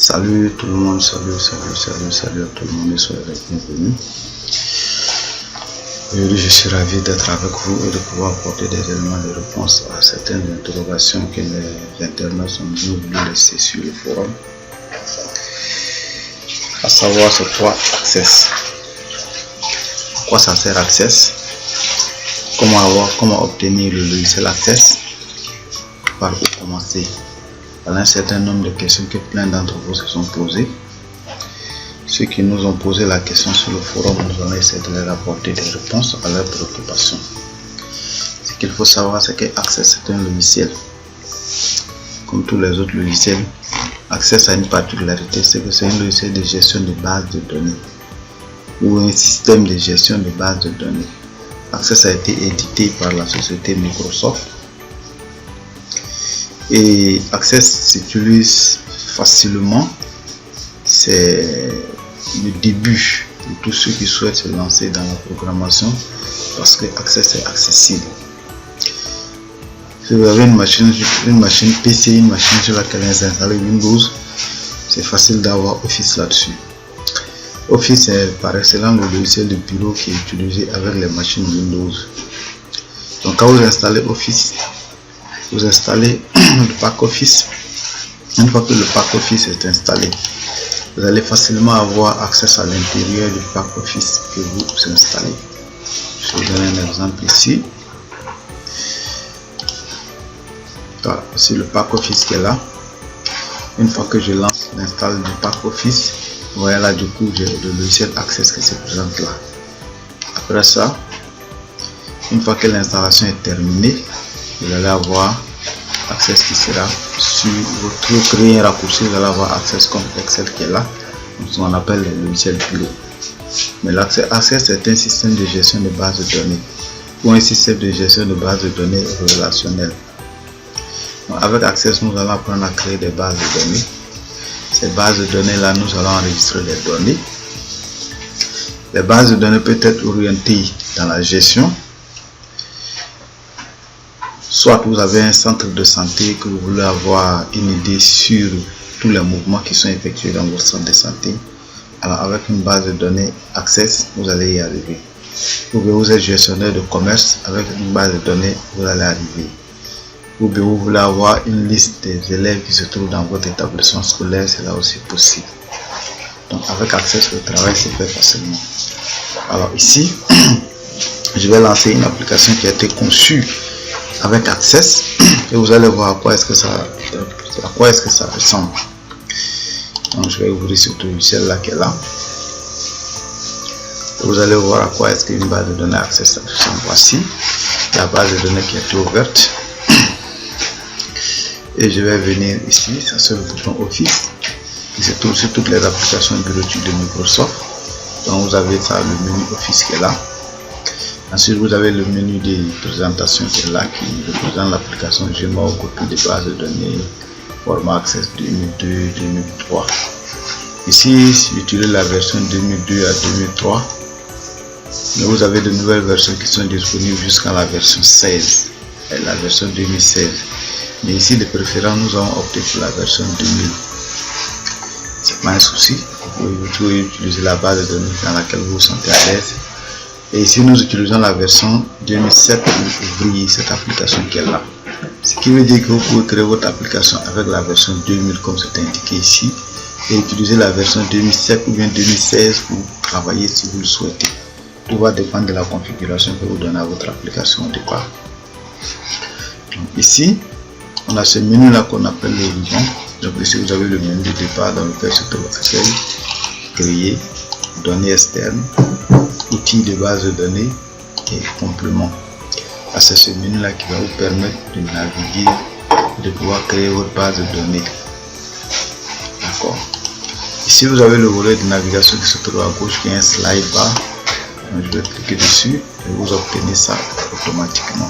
Salut tout le monde, salut à tout le monde et soyez les bienvenus. Je suis ravi d'être avec vous et de pouvoir apporter des éléments de réponse à certaines interrogations que les internautes sont venus voulu laisser sur le forum. À savoir c'est quoi Access, à quoi ça sert Access, comment obtenir le logiciel Access, par où commencer. Voilà un certain nombre de questions que plein d'entre vous se sont posées. Ceux qui nous ont posé la question sur le forum, nous allons essayer de leur apporter des réponses à leurs préoccupations. Ce qu'il faut savoir, c'est que Access est un logiciel. Comme tous les autres logiciels, Access a une particularité, c'est que c'est un logiciel de gestion de base de données ou un système de gestion de base de données. Access a été édité par la société Microsoft. Et Access s'utilise facilement. C'est le début de tous ceux qui souhaitent se lancer dans la programmation parce que Access est accessible. Si vous avez une machine PC, une machine sur laquelle vous installez Windows, c'est facile d'avoir Office là-dessus. Office est par excellence le logiciel de bureau qui est utilisé avec les machines Windows. Donc quand vous installez Office, vous installez le pack Office. Une fois que le pack Office est installé, vous allez facilement avoir accès à l'intérieur du pack Office que vous installez. Je vais vous donner un exemple ici. Voilà, c'est le pack Office qui est là. Une fois que je lance l'install du pack Office, vous voyez là du coup j'ai le logiciel Access qui se présente là. Après ça, une fois que l'installation est terminée, vous allez avoir Access qui sera sur votre créer un raccourci, vous allez avoir Access comme Excel qui est là, ce qu'on appelle le logiciel bureau. Mais l'Access est un système de gestion de base de données ou un système de gestion de base de données relationnelle. Donc, avec Access, nous allons apprendre à créer des bases de données. Ces bases de données là, nous allons enregistrer les données. Les bases de données peuvent être orientées dans la gestion. Soit vous avez un centre de santé que vous voulez avoir une idée sur tous les mouvements qui sont effectués dans votre centre de santé. Alors avec une base de données Access, vous allez y arriver. Vous êtes gestionnaire de commerce, avec une base de données, vous allez arriver. Ou bien vous voulez avoir une liste des élèves qui se trouvent dans votre établissement scolaire, c'est là aussi possible. Donc avec Access, le travail se fait facilement. Alors ici, je vais lancer une application qui a été conçue avec Access et vous allez voir à quoi est-ce que ça ressemble. Donc je vais ouvrir ce logiciel là qui est là. Et vous allez voir à quoi est-ce qu'une base de données Access ressemble. Voici la base de données qui est ouverte. Et je vais venir ici, ça c'est le bouton Office qui se trouve sur toutes les applications bureautiques de Microsoft. Donc vous avez ça, le menu Office qui est là. Ensuite, vous avez le menu de présentation qui est là, qui représente l'application Gmail, copie de base de données, format Access 2002-2003. Ici, j'utilise la version 2002 à 2003. Mais vous avez de nouvelles versions qui sont disponibles jusqu'à la version 16 et la version 2016. Mais ici, de préférence, nous avons opté pour la version 2000. C'est pas un souci. Vous pouvez utiliser la base de données dans laquelle vous vous sentez à l'aise. Et ici, nous utilisons la version 2007 pour ouvrir cette application qui est là. Ce qui veut dire que vous pouvez créer votre application avec la version 2000 comme c'est indiqué ici et utiliser la version 2007 ou bien 2016 pour travailler si vous le souhaitez. Tout va dépendre de la configuration que vous donnez à votre application au départ. Donc ici, on a ce menu là qu'on appelle l'horizon. Donc ici, vous avez le menu de départ dans lequel se trouve Accueil, Créer, Données externes, outils de base de données et compléments. C'est ce menu là qui va vous permettre de naviguer, de pouvoir créer votre base de données. D'accord. Ici vous avez le volet de navigation qui se trouve à gauche qui est un slide bar. Donc, je vais cliquer dessus et vous obtenez ça automatiquement.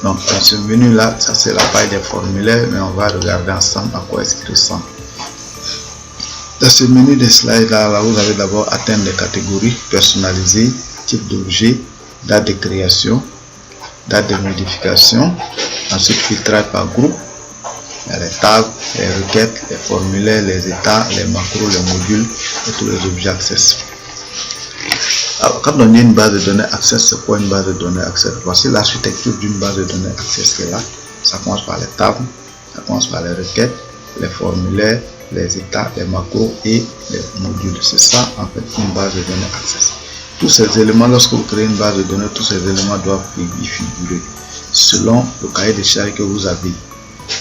Donc dans ce menu là, ça c'est la page des formulaires, mais on va regarder ensemble à quoi est-ce qu'il ressemble. Dans ce menu de slide là, vous avez d'abord atteindre les catégories personnalisées, type d'objet, date de création, date de modification, ensuite filtrage par groupe, Il y a les tables, les requêtes, les formulaires, les états, les macros, les modules et tous les objets Access. Alors, quand on dit une base de données Access, c'est quoi une base de données Access? Voici l'architecture d'une base de données Access qui est là. Ça commence par les tables, ça commence par les requêtes, les formulaires, les états, les macros et les modules. C'est ça en fait une base de données Access. Tous ces éléments, lorsque vous créez une base de données, tous ces éléments doivent y figurer selon le cahier de charge que vous avez.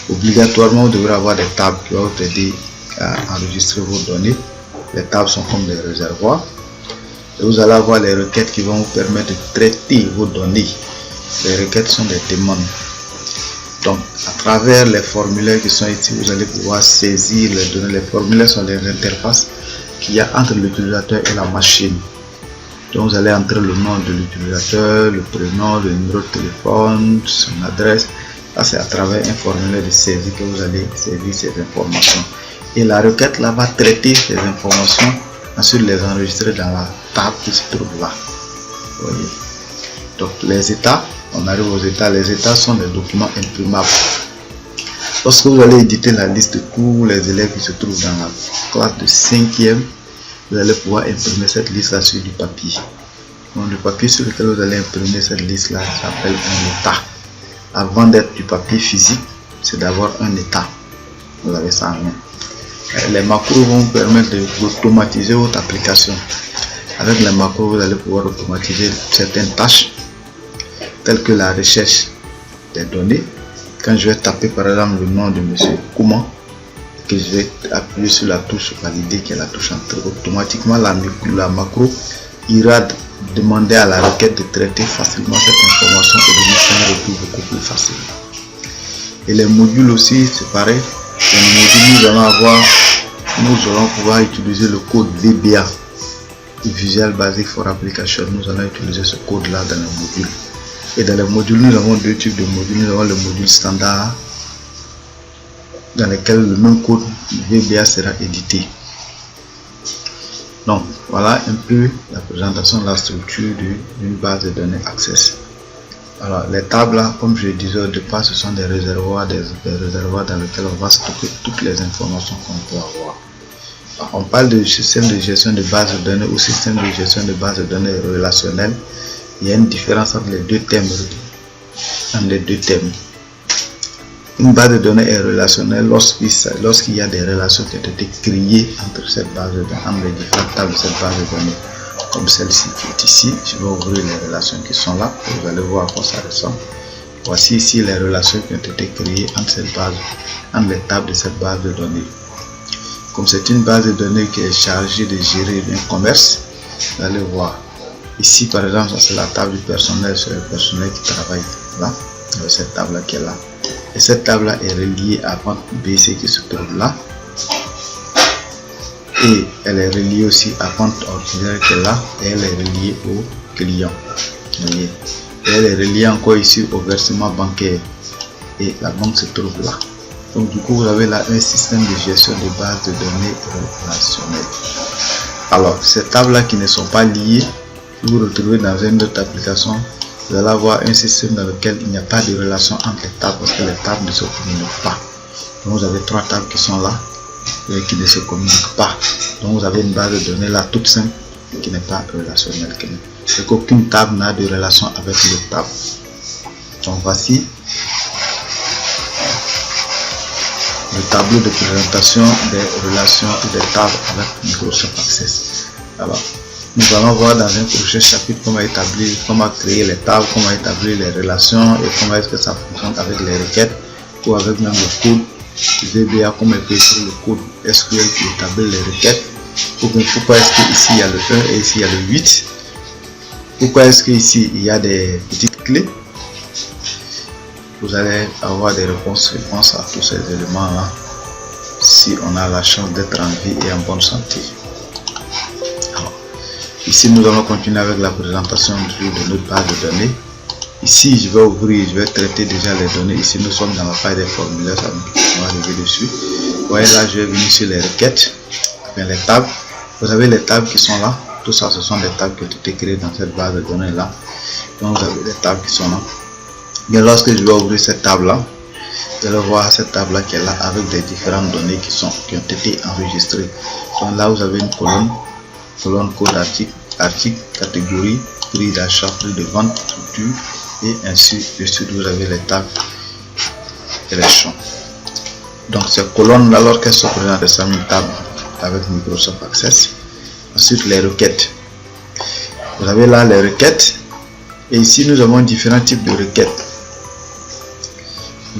Obligatoirement, vous devrez avoir des tables qui vont vous aider à enregistrer vos données. Les tables sont comme des réservoirs. Et vous allez avoir les requêtes qui vont vous permettre de traiter vos données. Les requêtes sont des demandes. Donc, à travers les formulaires qui sont ici, vous allez pouvoir saisir les données. Les formulaires sont les interfaces qu'il y a entre l'utilisateur et la machine. Donc, vous allez entrer le nom de l'utilisateur, le prénom, le numéro de téléphone, son adresse. Là, c'est à travers un formulaire de saisie que vous allez saisir ces informations. Et la requête là va traiter ces informations, ensuite les enregistrer dans la table qui se trouve là. Vous voyez. Donc, les états, on arrive aux états. Les états sont des documents imprimables. Lorsque vous allez éditer la liste de tous les élèves qui se trouvent dans la classe de 5e, vous allez pouvoir imprimer cette liste là sur du papier. Donc, le papier sur lequel vous allez imprimer cette liste là s'appelle un état. Avant d'être du papier physique, c'est d'avoir un état. Vous avez ça en main. Les macros vont vous permettre d'automatiser votre application. Avec les macros, vous allez pouvoir automatiser certaines tâches, telles que la recherche des données. Quand je vais taper par exemple le nom de monsieur Kouma, que je vais appuyer sur la touche valider, qui est la touche entrée, automatiquement la macro ira demander à la requête de traiter facilement cette information et de nous faire un retour beaucoup plus facile. Et les modules aussi, c'est pareil. Les modules, nous allons pouvoir utiliser le code VBA, Visual Basic for Application. Nous allons utiliser ce code là dans les modules. Et dans les modules, nous avons deux types de modules. Nous avons le module standard, dans lequel le même code VBA sera édité. Donc, voilà un peu la présentation de la structure d'une base de données Access. Alors, les tables, là, comme je le disais au départ, ce sont des réservoirs dans lesquels on va stocker toutes les informations qu'on peut avoir. Alors, on parle de système de gestion de base de données ou système de gestion de base de données relationnelle. Il y a une différence entre les deux thèmes. Une base de données est relationnelle lorsqu'il y a des relations qui ont été créées entre cette base de données, entre les différentes tables de cette base de données, comme celle-ci qui est ici. Je vais ouvrir les relations qui sont là, et vous allez voir à quoi ça ressemble. Voici ici les relations qui ont été créées entre les tables de cette base de données. Comme c'est une base de données qui est chargée de gérer un commerce, vous allez voir. Ici par exemple, ça c'est la table du personnel, c'est le personnel qui travaille là, cette table là qui est là. Et cette table là est reliée à compte BC qui se trouve là. Et elle est reliée aussi à compte ordinaire qui est là. Et elle est reliée au client. Et elle est reliée encore ici au versement bancaire. Et la banque se trouve là. Donc du coup, vous avez là un système de gestion de base de données relationnelles. Alors, ces tables là qui ne sont pas liées, vous vous retrouvez dans une autre application. Vous allez avoir un système dans lequel il n'y a pas de relation entre les tables parce que les tables ne se communiquent pas. Donc vous avez trois tables qui sont là et qui ne se communiquent pas. Donc vous avez une base de données là toute simple qui n'est pas relationnelle. C'est qu'aucune table n'a de relation avec l'autre table. Donc voici le tableau de présentation des relations et des tables avec Microsoft Access. Alors, nous allons voir dans un prochain chapitre comment créer les tables, comment établir les relations et comment est-ce que ça fonctionne avec les requêtes ou avec même le code VBA, comment écrire le code SQL pour établir les requêtes. Pourquoi est-ce qu'ici il y a le 1 et ici il y a le 8? Pourquoi est-ce qu'ici il y a des petites clés? Vous allez avoir des réponses à tous ces éléments là si on a la chance d'être en vie et en bonne santé. Ici, nous allons continuer avec la présentation de notre base de données. Ici, je vais ouvrir, je vais traiter déjà les données. Ici, nous sommes dans la page des formulaires, ça va arriver dessus. Vous voyez là, je vais venir sur les requêtes, bien les tables. Vous avez les tables qui sont là. Tout ça, ce sont des tables qui ont été créées dans cette base de données là. Donc, vous avez les tables qui sont là. Bien, lorsque je vais ouvrir cette table là, vous allez voir cette table là qui est là avec des différentes données qui ont été enregistrées. Donc là vous avez une colonne code article, catégorie, prix d'achat, prix de vente, structure, et ainsi de suite. Vous avez les tables et les champs. Donc ces colonnes là, alors qu'elles sont présentes dans une table avec Microsoft Access. Ensuite les requêtes. Vous avez là les requêtes, et ici nous avons différents types de requêtes.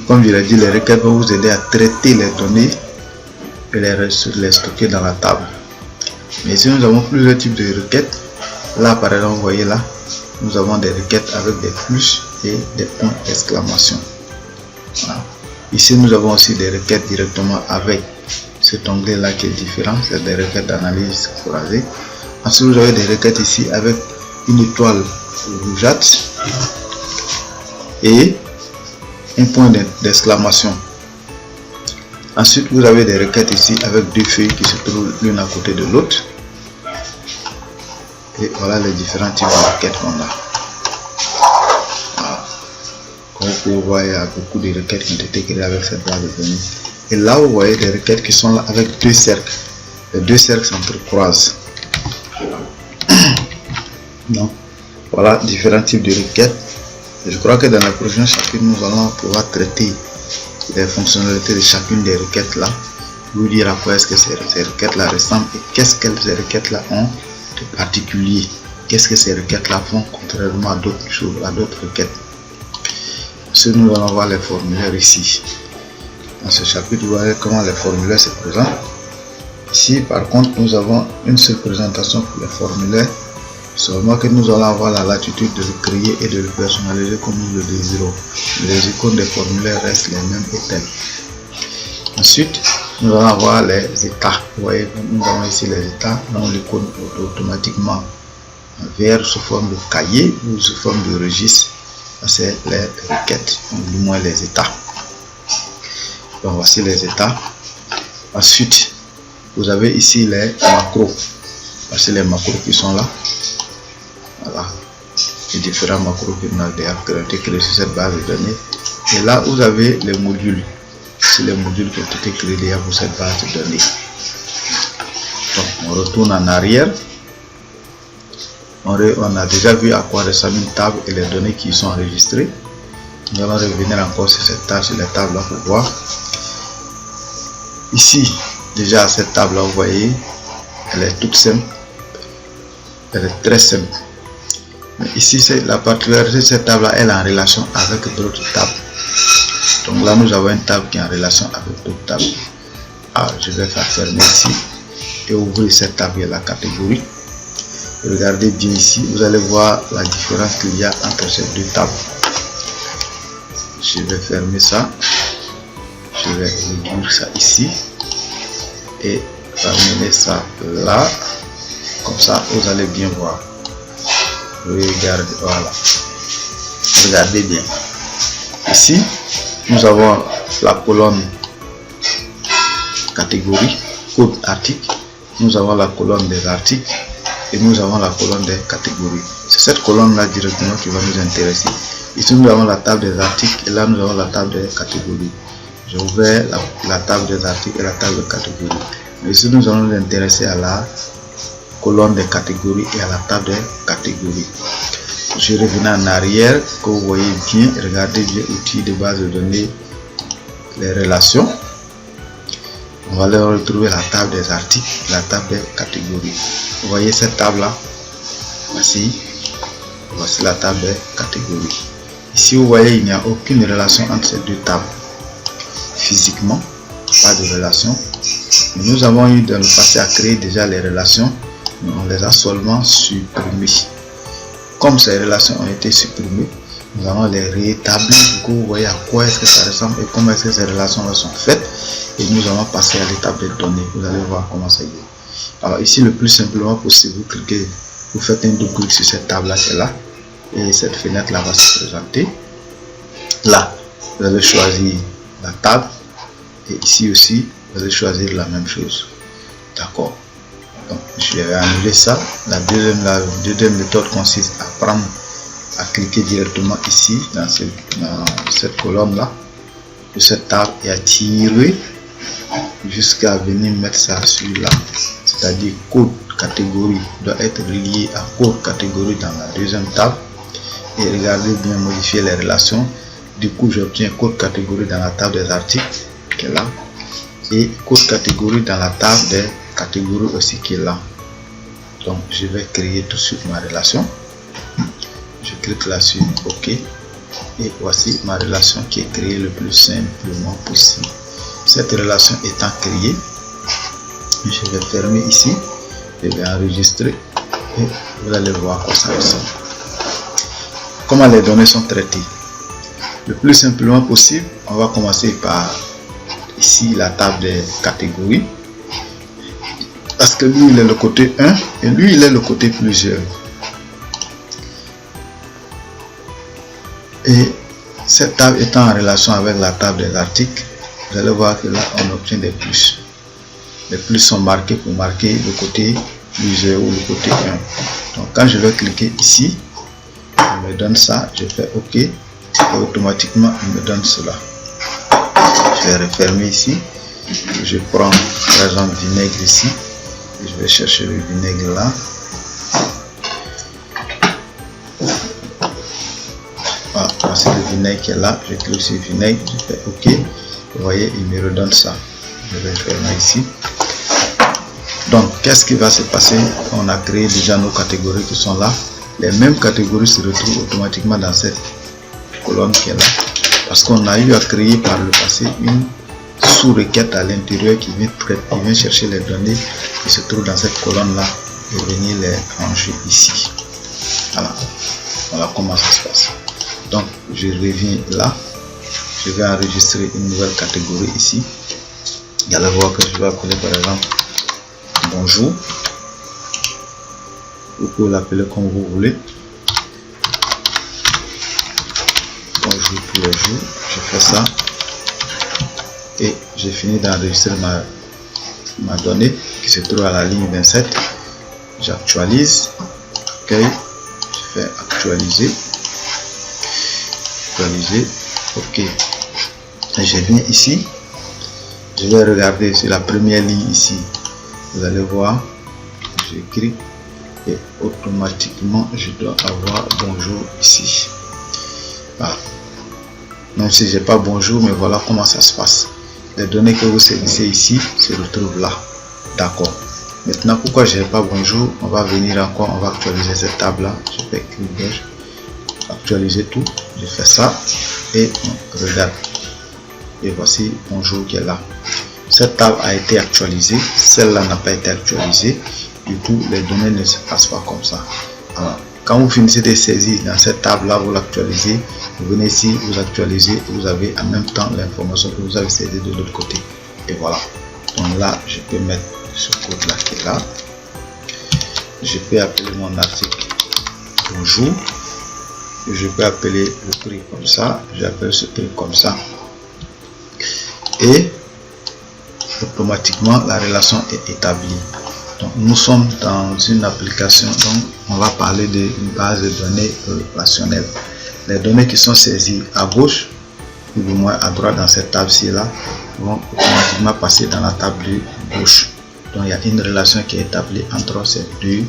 Comme je l'ai dit, les requêtes vont vous aider à traiter les données et les stocker dans la table. Mais ici nous avons plusieurs types de requêtes. Là par exemple, vous voyez là, nous avons des requêtes avec des plus et des points d'exclamation. Voilà. Ici nous avons aussi des requêtes directement avec cet onglet là qui est différent, c'est des requêtes d'analyse croisée. Ensuite vous avez des requêtes ici avec une étoile rougeâtre et un point d'exclamation. Ensuite vous avez des requêtes ici avec deux feuilles qui se trouvent l'une à côté de l'autre. Et voilà les différents types de requêtes qu'on a. Voilà. Comme vous pouvez voir, il y a beaucoup de requêtes qui ont été créées avec cette base de données. Et là vous voyez des requêtes qui sont là avec deux cercles. Les deux cercles s'entrecroisent. Donc voilà différents types de requêtes. Et je crois que dans la prochaine chapitre nous allons pouvoir traiter les fonctionnalités de chacune des requêtes là, vous dire à quoi est-ce que ces requêtes là ressemblent et qu'est-ce que ces requêtes là ont de particulier, qu'est-ce que ces requêtes là font contrairement à d'autres choses, à d'autres requêtes. Ensuite nous allons voir les formulaires ici. Dans ce chapitre vous voyez comment les formulaires se présentent. Ici par contre nous avons une seule présentation pour les formulaires, seulement que nous allons avoir la latitude de le créer et de le personnaliser comme nous le désirons. Les icônes des formulaires restent les mêmes et telles. Ensuite nous allons avoir les états. Vous voyez, nous avons ici les états dont l'icône automatiquement vert sous forme de cahier ou sous forme de registre. C'est les requêtes, du moins les états. Donc voici les états. Ensuite vous avez ici les macros. Voici les macros qui sont là. Voilà, les différents macros qui ont été créés sur cette base de données. Et là vous avez les modules. C'est les modules qui ont été créés déjà pour cette base de données. Donc on retourne en arrière. On a déjà vu à quoi ressemble une table et les données qui y sont enregistrées. Nous allons revenir encore sur cette table, sur les tables là pour voir. Ici, déjà cette table là, vous voyez, elle est toute simple. Elle est très simple. Mais ici, c'est la particularité de cette table là, elle est en relation avec d'autres tables. Donc là, nous avons une table qui est en relation avec d'autres tables. Alors, je vais faire fermer ici et ouvrir cette table et la catégorie. Regardez bien ici, vous allez voir la différence qu'il y a entre ces deux tables. Je vais fermer ça. Je vais réduire ça ici et ramener ça là. Comme ça, vous allez bien voir. Regardez, voilà. Regardez bien. Ici, nous avons la colonne catégorie, code article. Nous avons la colonne des articles et nous avons la colonne des catégories. C'est cette colonne là directement qui va nous intéresser. Ici, nous avons la table des articles et là, nous avons la table des catégories. J'ai ouvert la table des articles et la table des catégories. Mais ici, nous allons nous intéresser à la colonne des catégories et à la table des catégories. Je reviens en arrière, que vous voyez bien, regardez bien outils de base de données, les relations. On va leur retrouver la table des articles, la table des catégories. Vous voyez cette table là, voici la table des catégories. Ici vous voyez, il n'y a aucune relation entre ces deux tables. Physiquement, pas de relation. Mais nous avons eu dans le passé à créer déjà les relations, mais on les a seulement supprimées. Comme ces relations ont été supprimées, nous allons les rétablir pour que vous voyez à quoi est-ce que ça ressemble et comment est-ce que ces relations sont faites. Et nous allons passer à l'étape des données. Vous allez voir comment ça y est. Alors ici, le plus simplement possible, vous cliquez, vous faites un double clic sur cette table là qui est là. Et cette fenêtre là va se présenter. Là, vous allez choisir la table. Et ici aussi, vous allez choisir la même chose. D'accord. Donc, je vais annuler ça. La deuxième méthode consiste à cliquer directement ici, dans cette colonne là. de cette table et à tirer jusqu'à venir mettre ça sur là, c'est-à-dire code catégorie doit être relié à code catégorie dans la deuxième table. Et regardez bien, modifier les relations. Du coup, j'obtiens code catégorie dans la table des articles qui est là et code catégorie dans la table des catégories aussi qui est là. Donc je vais créer tout de suite ma relation. Je clique là-dessus, OK, et voici ma relation qui est créée le plus simplement possible. Cette relation étant créée, je vais fermer ici, je vais enregistrer et vous allez voir quoi ça ressemble. Comment les données sont traitées? Le plus simplement possible, on va commencer par ici la table des catégories, parce que lui il est le côté 1 et lui il est le côté plusieurs. Et cette table étant en relation avec la table des articles, vous allez voir que là on obtient des plus. Les plus sont marqués pour marquer le côté plusieurs ou le côté 1. Donc quand je vais cliquer ici, il me donne ça, je fais OK et automatiquement il me donne cela. Je vais refermer ici, je prends par exemple vinaigre ici, et je vais chercher le vinaigre là. Voilà, voici le vinaigre qui est là, je clique sur vinaigre, je fais OK, vous voyez il me redonne ça. Je vais fermer ici. Donc qu'est-ce qui va se passer? On a créé déjà nos catégories qui sont là. Les mêmes catégories se retrouvent automatiquement dans cette colonne qui est là, parce qu'on a eu à créer par le passé une sous-requête à l'intérieur qui vient chercher les données qui se trouvent dans cette colonne là et venir les ranger ici. Voilà comment ça se passe. Donc je reviens là, je vais enregistrer une nouvelle catégorie ici. Vous allez voir que je vais appeler par exemple bonjour. Vous pouvez l'appeler comme vous voulez. Bonjour tous les jours. Je fais ça et j'ai fini d'enregistrer ma donnée qui se trouve à la ligne 27. J'actualise. OK. Je fais actualiser. OK. Et je viens ici. Je vais regarder sur la première ligne ici. Vous allez voir. J'écris. Et automatiquement je dois avoir bonjour ici. Voilà. Même si j'ai pas bonjour, mais voilà comment ça se passe. Les données que vous saisissez ici se retrouvent là. D'accord. Maintenant, pourquoi j'ai pas bonjour? On va venir encore, on va actualiser cette table là. Je fais clic gauche, actualiser tout. Je fais ça et on regarde. Et voici bonjour qui est là. Cette table a été actualisée, celle-là n'a pas été actualisée. Du coup, les données ne se passent pas comme ça. Alors, quand vous finissez de saisir dans cette table là, vous l'actualisez, vous venez ici, vous actualisez, vous avez en même temps l'information que vous avez saisi de l'autre côté. Et voilà. Donc là, je peux mettre ce code là qui est là. Je peux appeler mon article bonjour. Je peux appeler le prix comme ça. J'appelle ce prix comme ça. Et automatiquement, la relation est établie. Donc, nous sommes dans une application, donc on va parler d'une base de données relationnelle. Les données qui sont saisies à gauche, ou du moins à droite dans cette table-ci là, vont automatiquement passer dans la table de gauche. Donc il y a une relation qui est établie entre ces deux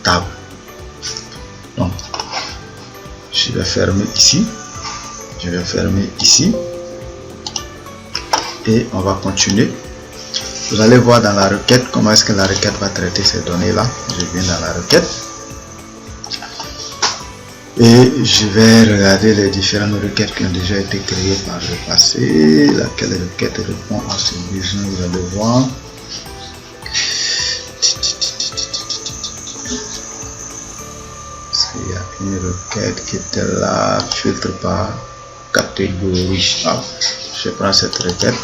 tables. Donc je vais fermer ici, je vais fermer ici, et on va continuer. Vous allez voir dans la requête comment est-ce que la requête va traiter ces données là. Je viens dans la requête et je vais regarder les différentes requêtes qui ont déjà été créées par le passé. Laquelle requête répond à ce besoin? Vous allez voir. Il y a une requête qui était là, filtre par catégorie. Je prends cette requête.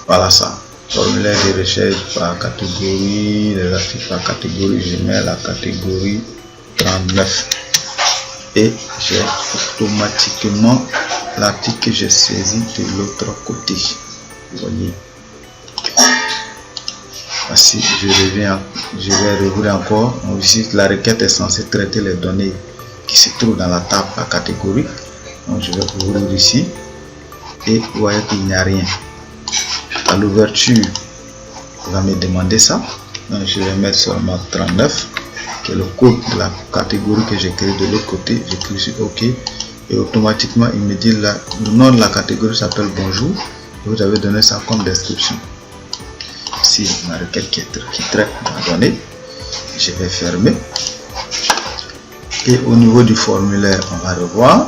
Voilà ça. Formulaire de recherche par catégorie, les articles par catégorie, je mets la catégorie 39. Et j'ai automatiquement l'article que j'ai saisi de l'autre côté. Vous voyez. Voici, je vais revenir encore. Donc, ici, la requête est censée traiter les données qui se trouvent dans la table par catégorie. Donc je vais ouvrir ici et vous voyez qu'il n'y a rien. À l'ouverture, il va me demander ça. Donc je vais mettre seulement 39, qui est le code de la catégorie que j'ai créé de l'autre côté. J'écris sur OK et automatiquement il me dit là, le nom de la catégorie s'appelle bonjour. Vous avez donné ça comme description. Ici ma requête qui est très donnée. Je vais fermer. Et au niveau du formulaire, on va revoir.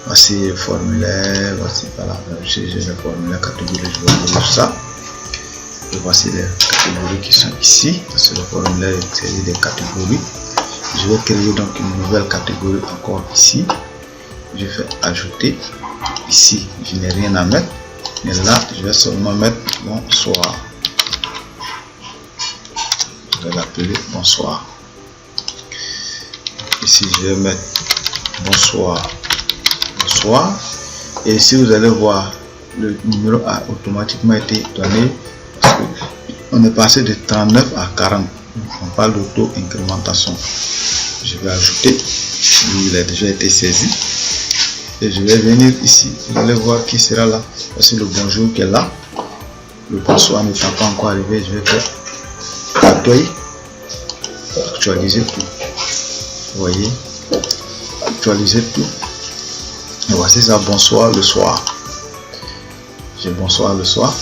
Voici le formulaire, voici par là, j'ai le formulaire catégorie, je vais ouvrir ça. Et voici les catégories qui sont ici. C'est le formulaire série des catégories. Je vais créer donc une nouvelle catégorie encore ici. Je vais ajouter. Ici, je n'ai rien à mettre. Mais là, je vais seulement mettre bonsoir. Je vais l'appeler bonsoir. Ici, je vais mettre bonsoir. Et si vous allez voir, le numéro a automatiquement été donné parce qu'on est passé de 39 à 40. On parle d'auto-incrémentation. Je vais ajouter, lui il a déjà été saisi et je vais venir ici. Vous allez voir qui sera là. Voici le bonjour qui est là. Le bonsoir n'étant pas encore arrivé, je vais faire accueil, actualiser tout. Vous voyez, actualiser tout. Et voici ça, bonsoir le soir. J'ai bonsoir le soir.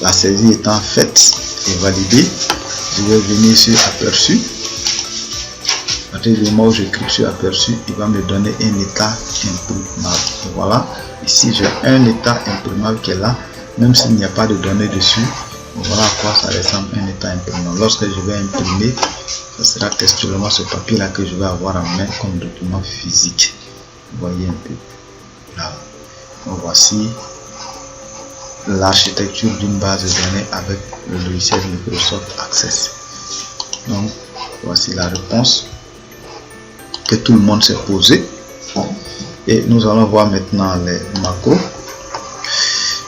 La saisie étant faite et validée, je vais venir sur aperçu. À partir du moment où je clique sur aperçu, il va me donner un état imprimable. Et voilà, ici j'ai un état imprimable qui est là, même s'il n'y a pas de données dessus. Voilà à quoi ça ressemble un état imprimable. Lorsque je vais imprimer, ce sera textuellement ce papier là que je vais avoir en main comme document physique. Vous voyez un peu là. Donc voici l'architecture d'une base de données avec le logiciel Microsoft Access. Donc voici la réponse que tout le monde s'est posé. Et nous allons voir maintenant les macros.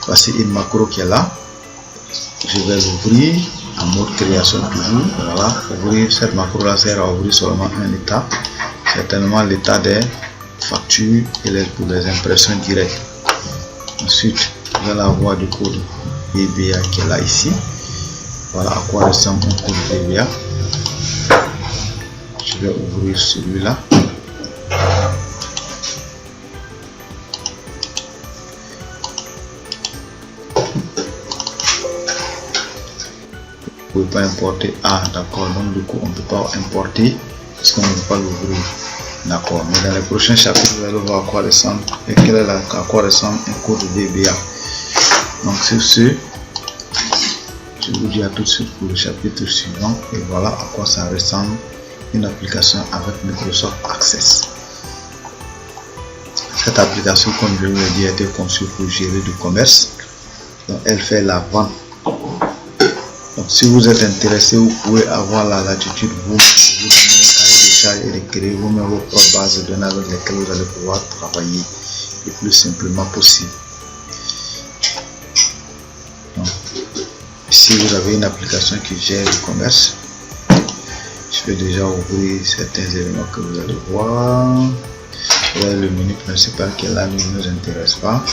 Voici une macro qui est là. Je vais l'ouvrir en mode création toujours. Voilà, ouvrir cette macro là sert à ouvrir seulement un état, certainement l'état des factures et pour les impressions directes. Ensuite, vous allez avoir du code VBA qui est là ici. Voilà à quoi ressemble un code VBA. Je vais ouvrir celui-là. Vous ne pouvez pas importer. Ah d'accord, donc du coup on ne peut pas importer parce qu'on ne peut pas l'ouvrir. D'accord, mais dans les prochains chapitres vous allez voir à quoi ressemble et quel est à quoi ressemble un code VBA. Donc sur ce, je vous dis à tout de suite pour le chapitre suivant et voilà à quoi ça ressemble une application avec Microsoft Access. Cette application, comme je vous l'ai dit, a été conçue pour gérer du commerce. Donc elle fait la vente. Donc si vous êtes intéressé, vous pouvez avoir la latitude vous donner un cahier de charge et de créer vous-même vos propres bases de données avec lesquelles vous allez pouvoir travailler le plus simplement possible. Donc, ici vous avez une application qui gère le commerce. Je vais déjà ouvrir certains éléments que vous allez voir. Vous avez le menu principal qui est là, mais il ne nous intéresse pas.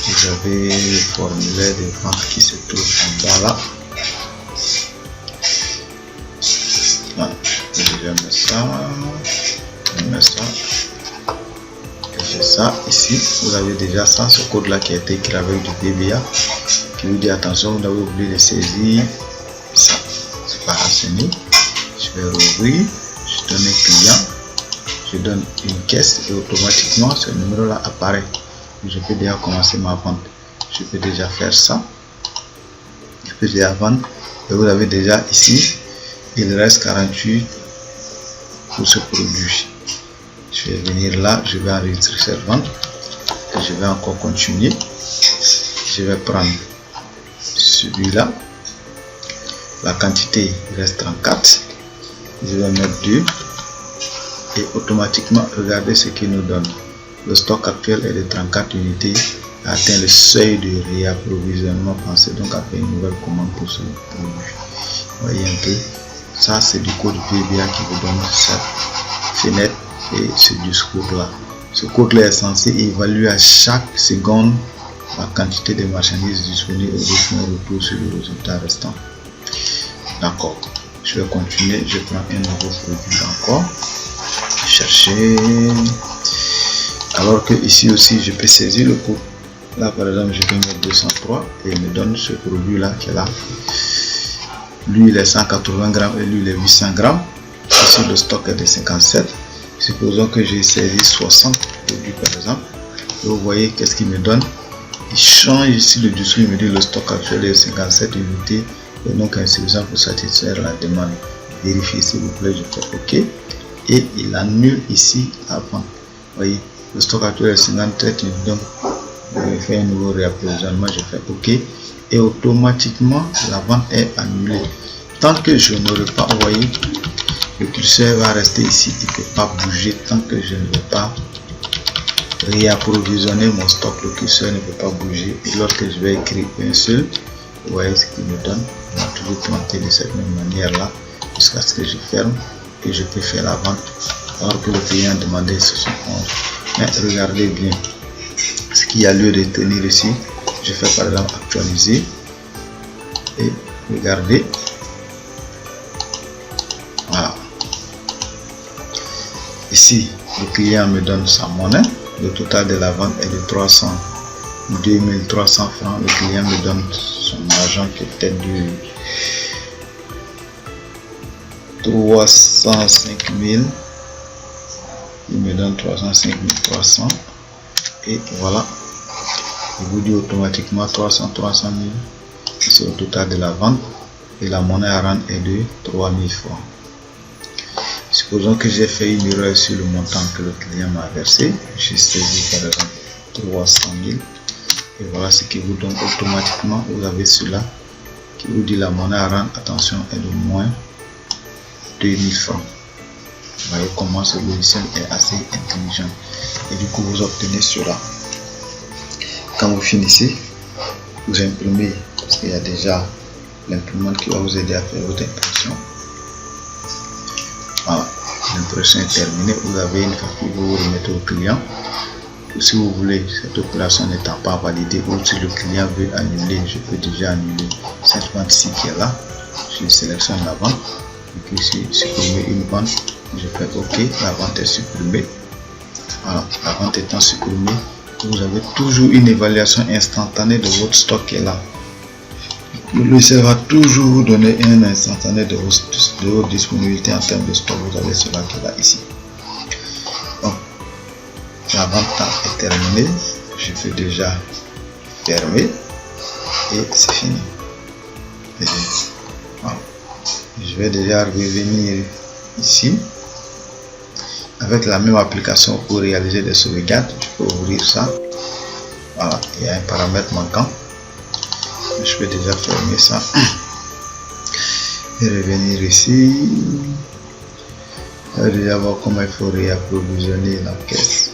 Vous avez le formulaire de vente qui se trouve en bas là. Ah, je vais mettre ça. Je vais mettre ça. Et j'ai ça ici. Vous avez déjà ça, ce code là qui a été écrit avec du VBA qui vous dit attention, vous avez oublié de saisir ça. C'est pas renseigné. Je vais rouvrir. Je donne un client. Je donne une caisse et automatiquement ce numéro là apparaît. Je peux déjà commencer ma vente. Je peux déjà faire ça. Je peux déjà vendre. Et vous avez déjà ici, il reste 48 pour ce produit. Je vais venir là, je vais enregistrer cette vente. Et je vais encore continuer. Je vais prendre celui-là. La quantité reste 34. Je vais mettre 2. Et automatiquement, regardez ce qu'il nous donne. Le stock actuel est de 34 unités, a atteint le seuil de réapprovisionnement. Pensez donc à faire une nouvelle commande pour ce produit. Voyez un peu, ça c'est du code VBA qui vous donne cette fenêtre et ce discours là. Ce code là est censé évaluer à chaque seconde la quantité de marchandises disponibles et de faire un retour sur le résultat restant. D'accord, je vais continuer. Je prends un nouveau produit encore, chercher, alors que ici aussi je peux saisir le code. Là par exemple je peux mettre 203 et il me donne ce produit là qui est là. Lui il est 180 grammes et lui il est 800 grammes. Ici le stock est de 57. Supposons que j'ai saisi 60 produits par exemple. Et vous voyez qu'est-ce qu'il me donne. Il change ici le dessous, il me dit le stock actuel est 57 unités et donc insuffisant pour satisfaire la demande. Vérifiez s'il vous plaît, je fais OK et il annule ici la vente. Vous voyez, le stock actuel est 57 unités, donc je fais un nouveau réapprovisionnement, je fais OK et automatiquement la vente est annulée. Tant que je n'aurai pas, vous voyez, le curseur va rester ici, il ne peut pas bouger tant que je ne vais pas réapprovisionner mon stock. Le curseur ne peut pas bouger et lorsque je vais écrire un seul, vous voyez ce qu'il me donne. On va toujours planter de cette même manière là jusqu'à ce que je ferme et je peux faire la vente alors que le client demandait 71. Mais regardez bien ce qu'il y a lieu de tenir ici. Je fais par exemple actualiser et regardez, voilà, ici le client me donne sa monnaie. Le total de la vente est de 2300 francs. Le client me donne son argent qui est peut-être de 305 000. Il me donne 305 300. Et voilà. Il vous dit automatiquement 300 000. C'est au total de la vente. Et la monnaie à rendre est de 3000 francs. Supposons que j'ai fait une erreur sur le montant que le client m'a versé. J'ai saisi par exemple 300 000. Et voilà ce qui vous donne automatiquement. Vous avez cela qui vous dit la monnaie à rendre, attention, est de moins 2000 francs. Vous voyez comment ce logiciel est assez intelligent. Et du coup, vous obtenez cela. Quand vous finissez, vous imprimez, parce qu'il y a déjà l'imprimante qui va vous aider à faire votre impression. Voilà, l'impression est terminée. Vous avez une facture que vous remettez au client. Ou si vous voulez, cette opération n'étant pas validée, ou si le client veut annuler, je peux déjà annuler cette vente-ci qui est là. Je sélectionne la vente. Et puis ici, supprimer une vente. Je fais OK, la vente est supprimée. Voilà, la vente étant supprimée, vous avez toujours une évaluation instantanée de votre stock qui est là. Le logiciel va toujours vous donner un instantané de votre disponibilité en termes de stock. Vous avez cela qui est là ici. Donc, la vente est terminée. Je peux déjà fermer et c'est fini. Et voilà. Je vais déjà revenir ici. Avec la même application pour réaliser des sauvegardes, je peux ouvrir ça. Voilà, il y a un paramètre manquant. Je peux déjà fermer ça et revenir ici. Je vais déjà voir comment il faut réapprovisionner la caisse.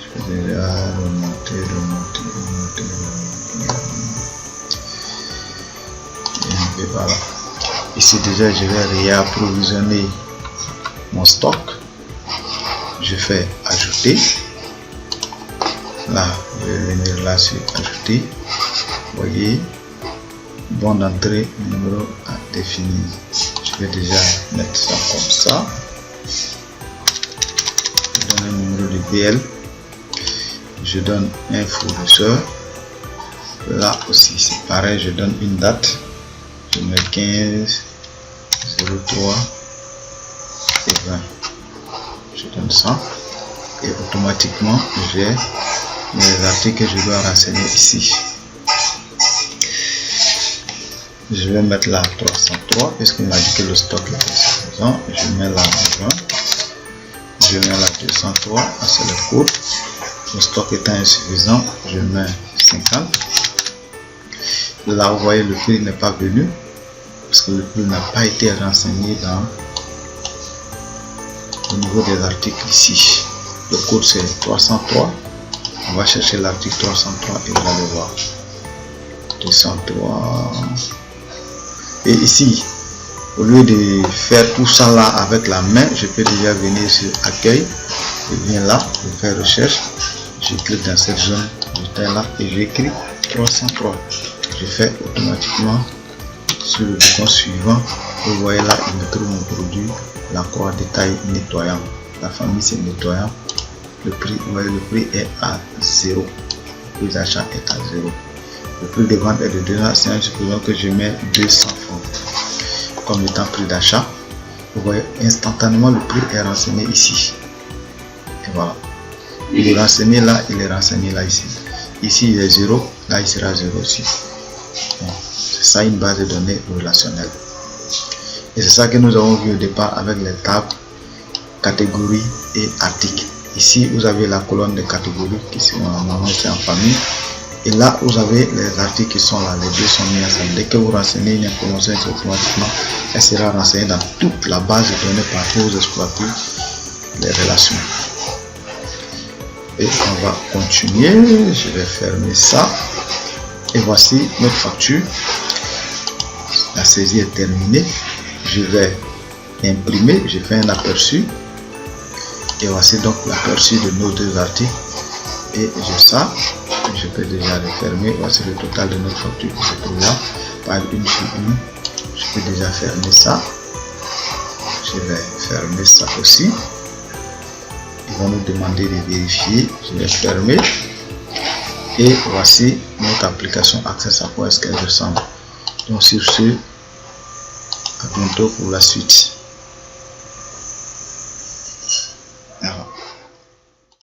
Je peux déjà remonter. Et voilà. Ici déjà je vais réapprovisionner mon stock. Je fais ajouter. Là, je vais venir là sur ajouter. Vous voyez, bon d'entrée, numéro à définir. Je vais déjà mettre ça comme ça. Je donne un numéro de BL. Je donne un fournisseur. Là aussi, c'est pareil, je donne une date. Je mets 15 03 et 20. Je donne ça. Et automatiquement, j'ai les articles que je dois renseigner ici. Je vais mettre là 303 puisqu'il m'a dit que le stock est suffisant. Je mets là 20. Je mets là 203. C'est le code. Le stock étant insuffisant, je mets 50. Là, vous voyez, le prix n'est pas venu parce que le prix n'a pas été renseigné dans au niveau des articles ici. Le code c'est 303. On va chercher l'article 303 et vous allez voir 203. Et ici, Au lieu de faire tout ça là avec la main, je peux déjà venir sur accueil. Je viens là, je fais recherche, je clique dans cette zone, je là et j'écris 303. Je fais automatiquement sur le bouton suivant. Vous voyez là, il me trouve mon produit, la croix détail nettoyant. La famille c'est nettoyant. Le prix, vous voyez, le prix est à 0. Le prix d'achat est à 0. Le prix de vente est de 205, supposons que je mets 200 francs comme étant prix d'achat. Vous voyez, instantanément le prix est renseigné ici. Et voilà. Il est renseigné là, il est renseigné là ici. Ici il est 0, là il sera 0 aussi. Bon, c'est ça une base de données relationnelle. Et c'est ça que nous avons vu au départ avec les tables, catégories et articles. Ici vous avez la colonne de catégories qui sont normalement en famille. Et là vous avez les articles qui sont là, les deux sont mis ensemble. Dès que vous renseignez une information, automatiquement elle sera renseignée dans toute la base de données par que vous exploitez les relations. Et on va continuer. Je vais fermer ça. Et voici notre facture. La saisie est terminée. Je vais imprimer. Je fais un aperçu. Et voici donc l'aperçu de nos deux articles. Et j'ai ça. Je peux déjà le fermer. Voici le total de notre facture qui se trouve là. Par une sur une. Je peux déjà fermer ça. Je vais fermer ça aussi. Ils vont nous demander de vérifier. Je vais fermer. Et voici notre application Access à quoi est-ce qu'elle ressemble. Donc sur ce, à bientôt pour la suite.